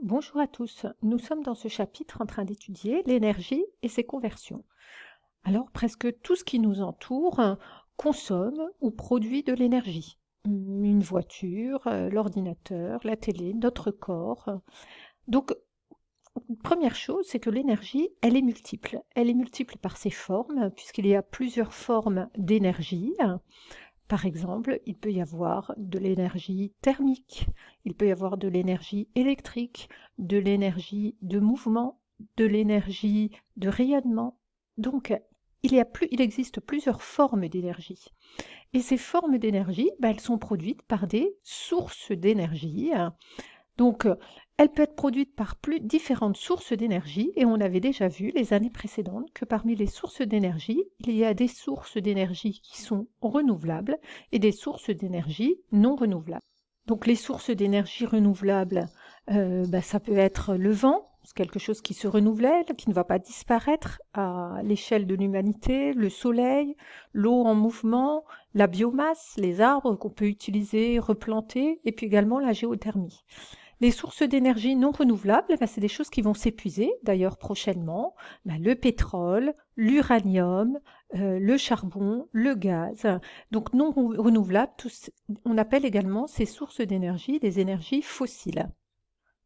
Bonjour à tous, nous sommes dans ce chapitre en train d'étudier l'énergie et ses conversions. Alors presque tout ce qui nous entoure consomme ou produit de l'énergie. Une voiture, l'ordinateur, la télé, notre corps. Donc, première chose, c'est que l'énergie, elle est multiple. Elle est multiple par ses formes, puisqu'il y a plusieurs formes d'énergie. Par exemple, il peut y avoir de l'énergie thermique, il peut y avoir de l'énergie électrique, de l'énergie de mouvement, de l'énergie de rayonnement. Donc, il existe plusieurs formes d'énergie. Et ces formes d'énergie, elles sont produites par des sources d'énergie. Donc, elle peut être produite par différentes sources d'énergie et on avait déjà vu les années précédentes que parmi les sources d'énergie, il y a des sources d'énergie qui sont renouvelables et des sources d'énergie non renouvelables. Donc les sources d'énergie renouvelables, ça peut être le vent, c'est quelque chose qui se renouvelle, qui ne va pas disparaître à l'échelle de l'humanité, le soleil, l'eau en mouvement, la biomasse, les arbres qu'on peut utiliser, replanter, et puis également la géothermie. Les sources d'énergie non renouvelables, c'est des choses qui vont s'épuiser, d'ailleurs prochainement. Le pétrole, l'uranium, le charbon, le gaz. Donc non renouvelables, on appelle également ces sources d'énergie des énergies fossiles.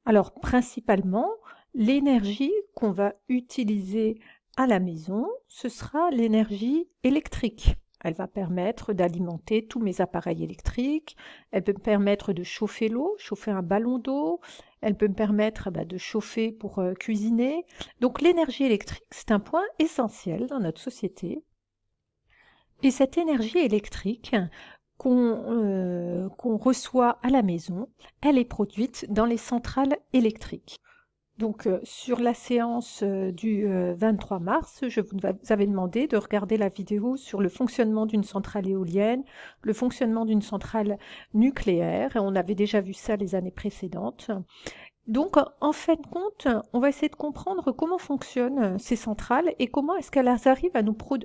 Alors principalement, l'énergie qu'on va utiliser à la maison, ce sera l'énergie électrique. Elle va permettre d'alimenter tous mes appareils électriques, elle peut me permettre de chauffer l'eau, chauffer un ballon d'eau, elle peut me permettre de chauffer pour cuisiner. Donc l'énergie électrique, c'est un point essentiel dans notre société. Et cette énergie électrique qu'on reçoit à la maison, elle est produite dans les centrales électriques. Donc, sur la séance du 23 mars, je vous avais demandé de regarder la vidéo sur le fonctionnement d'une centrale éolienne, le fonctionnement d'une centrale nucléaire, et on avait déjà vu ça les années précédentes. Donc, en fin de compte, on va essayer de comprendre comment fonctionnent ces centrales et comment est-ce qu'elles arrivent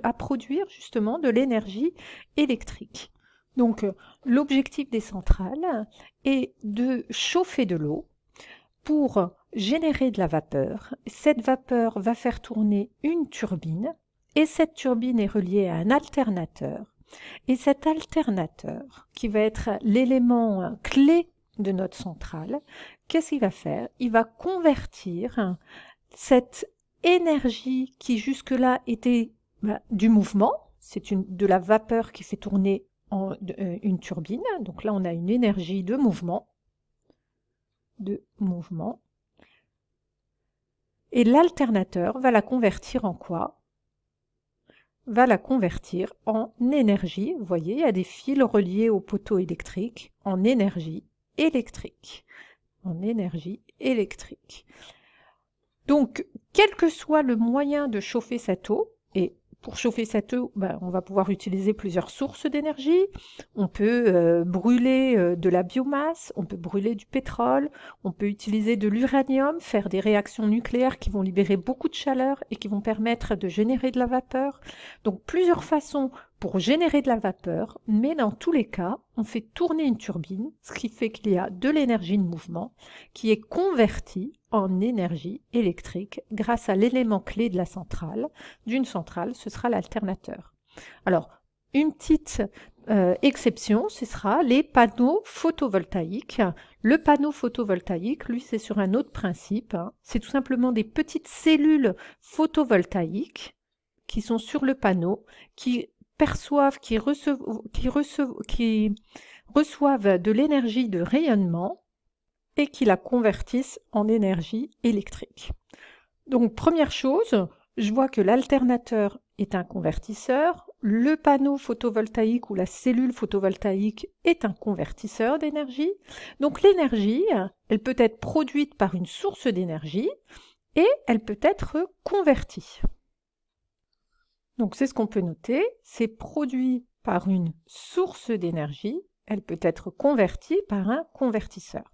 à produire justement de l'énergie électrique. Donc, l'objectif des centrales est de chauffer de l'eau pour générer de la vapeur. Cette vapeur va faire tourner une turbine et cette turbine est reliée à un alternateur. Et cet alternateur, qui va être l'élément clé de notre centrale, qu'est-ce qu'il va faire? Il va convertir cette énergie qui jusque-là était du mouvement, c'est de la vapeur qui fait tourner une turbine, donc là on a une énergie de mouvement, et l'alternateur va la convertir en quoi? Va la convertir en énergie. Vous voyez, il y a des fils reliés au poteau électrique en énergie électrique. En énergie électrique. Donc, quel que soit le moyen de chauffer cette eau, et pour chauffer cette eau, on va pouvoir utiliser plusieurs sources d'énergie. On peut brûler de la biomasse, on peut brûler du pétrole, on peut utiliser de l'uranium, faire des réactions nucléaires qui vont libérer beaucoup de chaleur et qui vont permettre de générer de la vapeur. Donc plusieurs façons pour générer de la vapeur, mais dans tous les cas, on fait tourner une turbine, ce qui fait qu'il y a de l'énergie de mouvement qui est convertie en énergie électrique grâce à l'élément clé de la centrale. D'une centrale, ce sera l'alternateur. Alors, une petite exception, ce sera les panneaux photovoltaïques. Le panneau photovoltaïque, lui, c'est sur un autre principe. C'est tout simplement des petites cellules photovoltaïques qui sont sur le panneau, qui reçoivent de l'énergie de rayonnement et qui la convertissent en énergie électrique. Donc, première chose, je vois que l'alternateur est un convertisseur, le panneau photovoltaïque ou la cellule photovoltaïque est un convertisseur d'énergie. Donc, l'énergie, elle peut être produite par une source d'énergie et elle peut être convertie. Donc, c'est ce qu'on peut noter, c'est produit par une source d'énergie, elle peut être convertie par un convertisseur.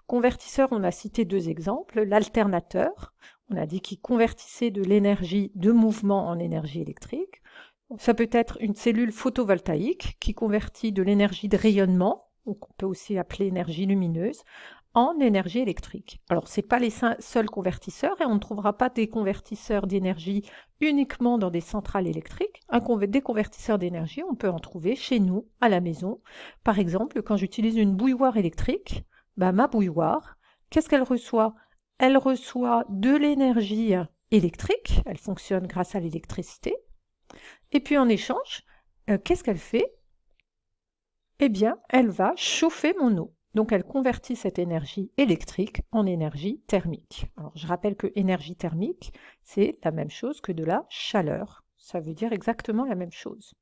Convertisseur, on a cité deux exemples, l'alternateur, on a dit qu'il convertissait de l'énergie de mouvement en énergie électrique. Ça peut être une cellule photovoltaïque qui convertit de l'énergie de rayonnement, qu'on peut aussi appeler énergie lumineuse, en énergie électrique. Alors, ce n'est pas les seuls convertisseurs et on ne trouvera pas des convertisseurs d'énergie uniquement dans des centrales électriques. Des convertisseurs d'énergie, on peut en trouver chez nous, à la maison. Par exemple, quand j'utilise une bouilloire électrique, ma bouilloire, qu'est-ce qu'elle reçoit? Elle reçoit de l'énergie électrique, elle fonctionne grâce à l'électricité. Et puis en échange, qu'est-ce qu'elle fait? Eh bien, elle va chauffer mon eau. Donc, elle convertit cette énergie électrique en énergie thermique. Alors, je rappelle que énergie thermique, c'est la même chose que de la chaleur. Ça veut dire exactement la même chose.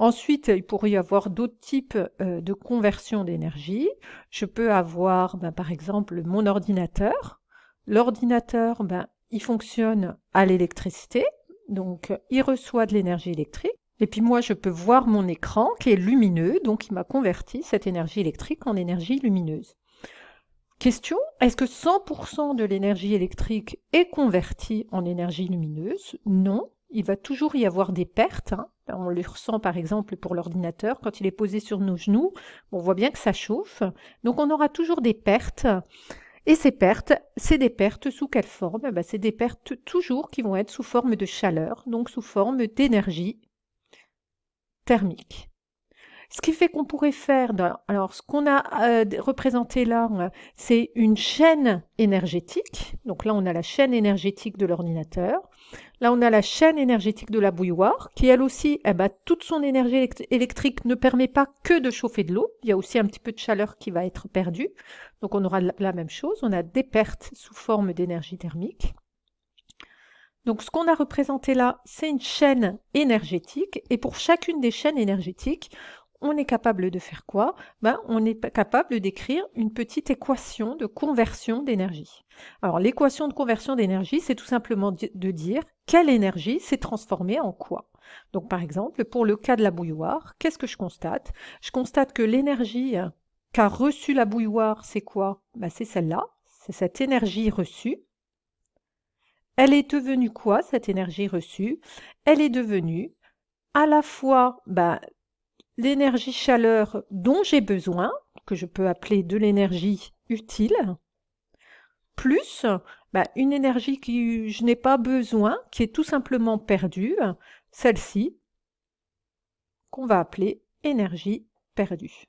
Ensuite, il pourrait y avoir d'autres types de conversion d'énergie. Je peux avoir, par exemple, mon ordinateur. L'ordinateur, il fonctionne à l'électricité, donc il reçoit de l'énergie électrique. Et puis moi, je peux voir mon écran qui est lumineux, donc il m'a converti cette énergie électrique en énergie lumineuse. Question, est-ce que 100% de l'énergie électrique est convertie en énergie lumineuse? Non, il va toujours y avoir des pertes. On le ressent par exemple pour l'ordinateur, quand il est posé sur nos genoux, on voit bien que ça chauffe. Donc on aura toujours des pertes. Et ces pertes, c'est des pertes sous quelle forme? C'est des pertes toujours qui vont être sous forme de chaleur, donc sous forme d'énergie thermique. Ce qui fait qu'on pourrait faire, alors ce qu'on a représenté là, c'est une chaîne énergétique. Donc là, on a la chaîne énergétique de l'ordinateur. Là, on a la chaîne énergétique de la bouilloire, qui elle aussi, toute son énergie électrique ne permet pas que de chauffer de l'eau. Il y a aussi un petit peu de chaleur qui va être perdue. Donc on aura la même chose, on a des pertes sous forme d'énergie thermique. Donc ce qu'on a représenté là, c'est une chaîne énergétique. Et pour chacune des chaînes énergétiques, on est capable de faire quoi? On est capable d'écrire une petite équation de conversion d'énergie. Alors l'équation de conversion d'énergie, c'est tout simplement de dire quelle énergie s'est transformée en quoi. Donc par exemple, pour le cas de la bouilloire, qu'est-ce que je constate? Je constate que l'énergie qu'a reçue la bouilloire, c'est quoi? C'est celle-là, c'est cette énergie reçue. Elle est devenue quoi, cette énergie reçue? Elle est devenue à la fois l'énergie chaleur dont j'ai besoin, que je peux appeler de l'énergie utile, plus une énergie que je n'ai pas besoin, qui est tout simplement perdue, celle-ci, qu'on va appeler énergie perdue.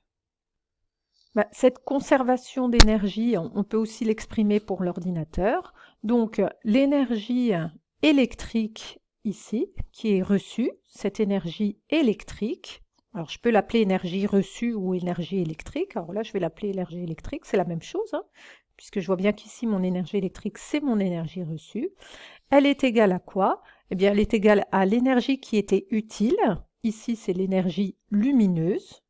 Cette conservation d'énergie, on peut aussi l'exprimer pour l'ordinateur. Donc l'énergie électrique ici, qui est reçue, cette énergie électrique, alors je peux l'appeler énergie reçue ou énergie électrique. Alors là, je vais l'appeler énergie électrique, c'est la même chose, puisque je vois bien qu'ici, mon énergie électrique, c'est mon énergie reçue. Elle est égale à quoi? Eh bien, elle est égale à l'énergie qui était utile. Ici, c'est l'énergie lumineuse,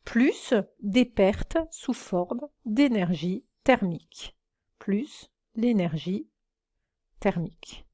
plus des pertes sous forme d'énergie thermique, plus l'énergie thermique.